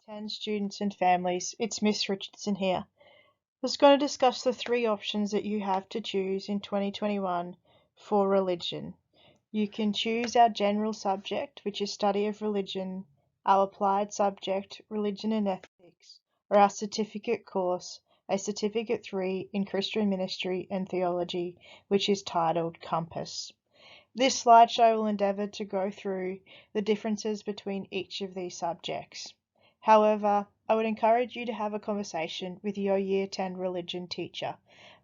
10 students and families, it's Miss Richardson here. I was going to discuss the three options that you have to choose in 2021 for religion. You can choose our general subject, which is study of religion, our applied subject, religion and ethics, or our certificate course, a Certificate 3 in Christian Ministry and Theology, which is titled Compass. This slideshow will endeavour to go through the differences between each of these subjects. However, I would encourage you to have a conversation with your Year 10 religion teacher.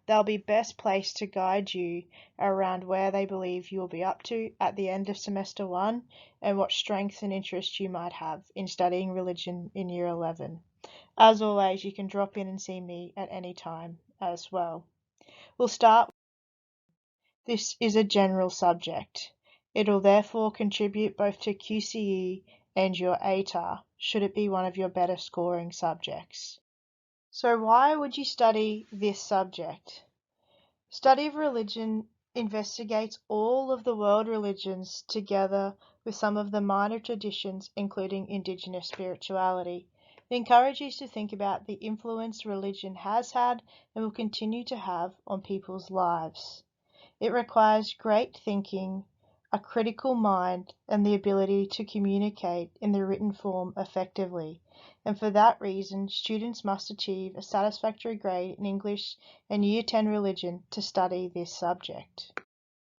They'll be best placed to guide you around where they believe you will be up to at the end of semester 1 and what strengths and interests you might have in studying religion in Year 11. As always, you can drop in and see me at any time as well. We'll start. This is a general subject. It'll therefore contribute both to QCE and your ATAR, should it be one of your better scoring subjects. So why would you study this subject? Study of religion investigates all of the world religions together with some of the minor traditions, including Indigenous spirituality. It encourages you to think about the influence religion has had and will continue to have on people's lives. It requires great thinking, a critical mind, and the ability to communicate in the written form effectively. And for that reason, students must achieve a satisfactory grade in English and Year 10 religion to study this subject.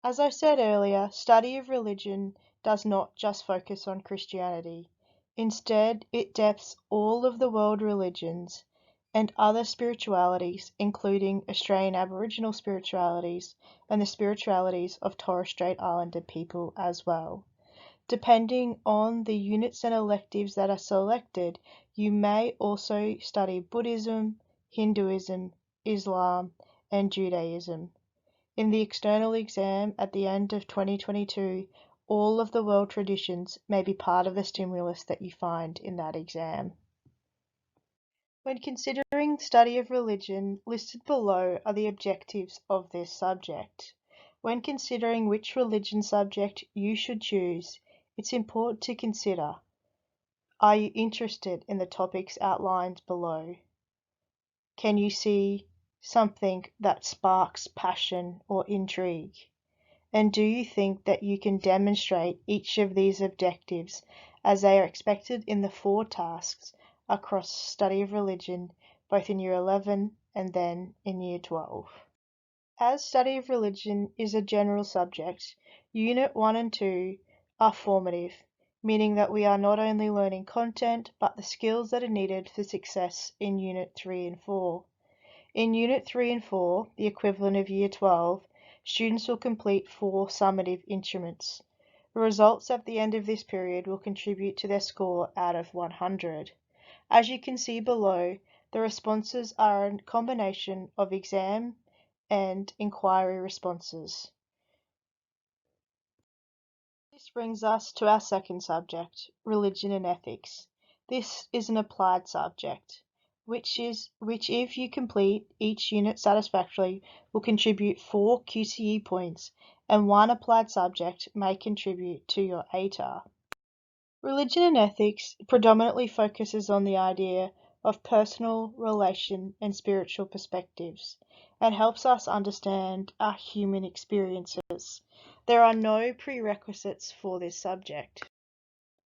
As I said earlier, study of religion does not just focus on Christianity. Instead, it depths all of the world religions and other spiritualities, including Australian Aboriginal spiritualities and the spiritualities of Torres Strait Islander people as well. Depending on the units and electives that are selected, you may also study Buddhism, Hinduism, Islam, and Judaism. In the external exam at the end of 2022, all of the world traditions may be part of the stimulus that you find in that exam. When considering study of religion, listed below are the objectives of this subject. When considering which religion subject you should choose, it's important to consider: are you interested in the topics outlined below? Can you see something that sparks passion or intrigue? And do you think that you can demonstrate each of these objectives as they are expected in the 4 tasks across study of religion, both in Year 11 and then in Year 12? As study of religion is a general subject, Unit 1 and 2 are formative, meaning that we are not only learning content, but the skills that are needed for success in Unit 3 and 4. In Unit 3 and 4, the equivalent of Year 12, students will complete 4 summative instruments. The results at the end of this period will contribute to their score out of 100. As you can see below, the responses are a combination of exam and inquiry responses. This brings us to our second subject, religion and ethics. This is an applied subject, which if you complete each unit satisfactorily will contribute 4 QCE points, and 1 applied subject may contribute to your ATAR. Religion and ethics predominantly focuses on the idea of personal, relation, and spiritual perspectives, and helps us understand our human experiences. There are no prerequisites for this subject.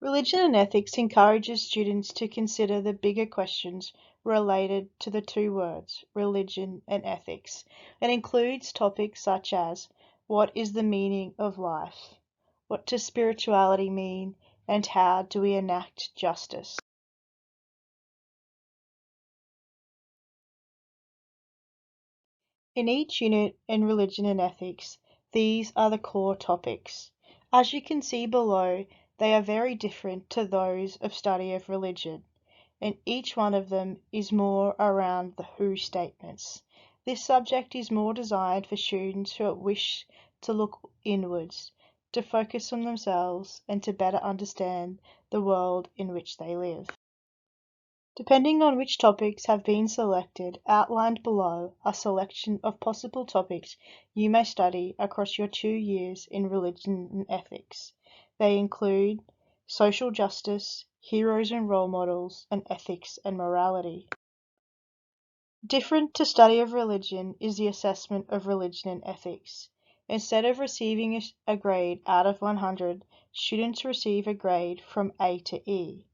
Religion and ethics encourages students to consider the bigger questions related to the 2 words, religion and ethics, and includes topics such as: what is the meaning of life? What does spirituality mean? And how do we enact justice? In each unit in religion and ethics, these are the core topics. As you can see below, they are very different to those of study of religion, and each one of them is more around the who statements. This subject is more designed for students who wish to look inwards, to focus on themselves, and to better understand the world in which they live. Depending on which topics have been selected, outlined below are a selection of possible topics you may study across your 2 years in religion and ethics. They include social justice, heroes and role models, and ethics and morality. Different to study of religion is the assessment of religion and ethics. Instead of receiving a grade out of 100, students receive a grade from A to E.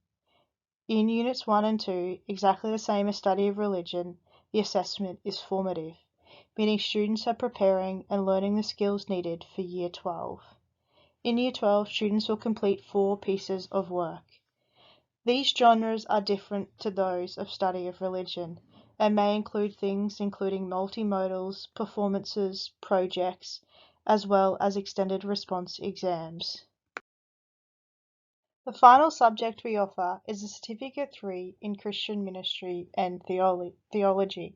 In Units 1 and 2, exactly the same as study of religion, the assessment is formative, meaning students are preparing and learning the skills needed for Year 12. In Year 12, students will complete 4 pieces of work. These genres are different to those of study of religion and may include things including multimodals, performances, projects, as well as extended response exams. The final subject we offer is the Certificate 3 in Christian Ministry and Theology.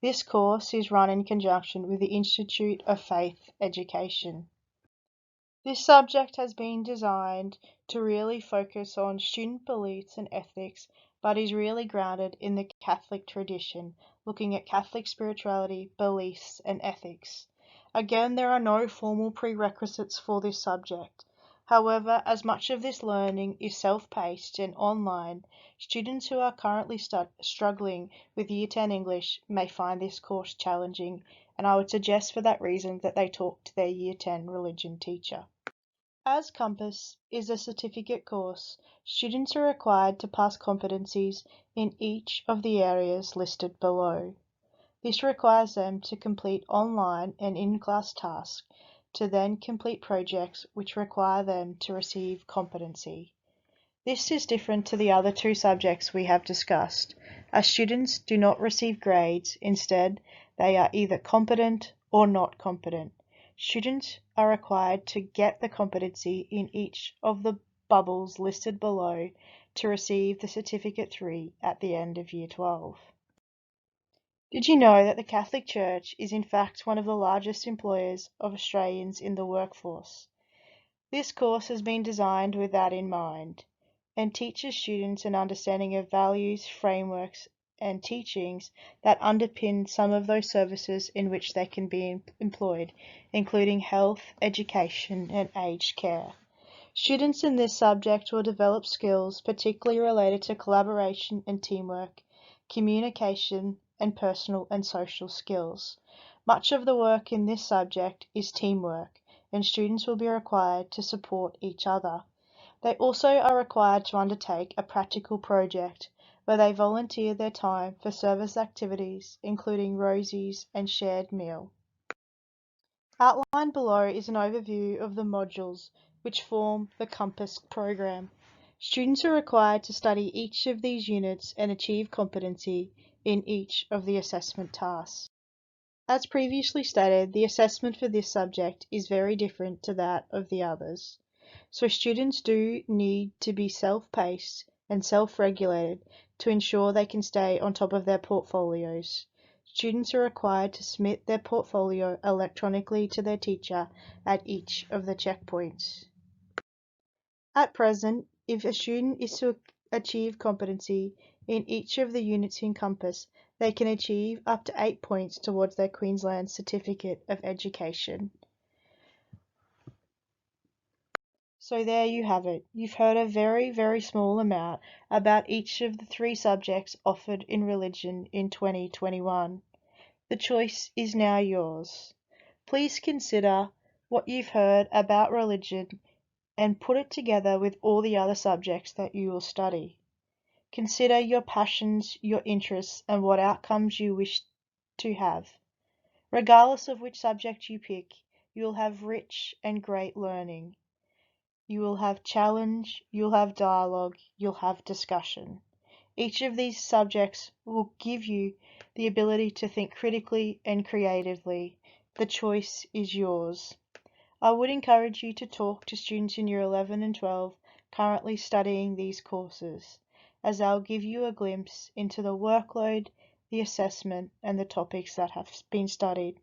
This course is run in conjunction with the Institute of Faith Education. This subject has been designed to really focus on student beliefs and ethics, but is really grounded in the Catholic tradition, looking at Catholic spirituality, beliefs, and ethics. Again, there are no formal prerequisites for this subject. However, as much of this learning is self-paced and online, students who are currently struggling with Year 10 English may find this course challenging, and I would suggest for that reason that they talk to their Year 10 religion teacher. As Compass is a certificate course, students are required to pass competencies in each of the areas listed below. This requires them to complete online and in-class tasks, to then complete projects which require them to receive competency. This is different to the other 2 subjects we have discussed, as students do not receive grades. Instead, they are either competent or not competent. Students are required to get the competency in each of the bubbles listed below to receive the Certificate 3 at the end of Year 12. Did you know that the Catholic Church is in fact one of the largest employers of Australians in the workforce? This course has been designed with that in mind, and teaches students an understanding of values, frameworks, and teachings that underpin some of those services in which they can be employed, including health, education, and aged care. Students in this subject will develop skills particularly related to collaboration and teamwork, communication, and personal and social skills. Much of the work in this subject is teamwork, and students will be required to support each other. They also are required to undertake a practical project where they volunteer their time for service activities, including Rosies and shared meal. Outlined below is an overview of the modules which form the Compass program. Students are required to study each of these units and achieve competency in each of the assessment tasks. As previously stated, the assessment for this subject is very different to that of the others. So students do need to be self-paced and self-regulated to ensure they can stay on top of their portfolios. Students are required to submit their portfolio electronically to their teacher at each of the checkpoints. At present, if a student is to achieve competency in each of the units in Compass, they can achieve up to 8 points towards their Queensland Certificate of Education. So there you have it. You've heard a very, very small amount about each of the 3 subjects offered in religion in 2021. The choice is now yours. Please consider what you've heard about religion and put it together with all the other subjects that you will study. Consider your passions, your interests, and what outcomes you wish to have. Regardless of which subject you pick, you will have rich and great learning. You will have challenge, you'll have dialogue, you'll have discussion. Each of these subjects will give you the ability to think critically and creatively. The choice is yours. I would encourage you to talk to students in Year 11 and 12 currently studying these courses, as they'll give you a glimpse into the workload, the assessment, and the topics that have been studied.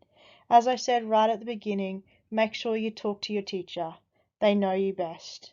As I said right at the beginning, make sure you talk to your teacher. They know you best.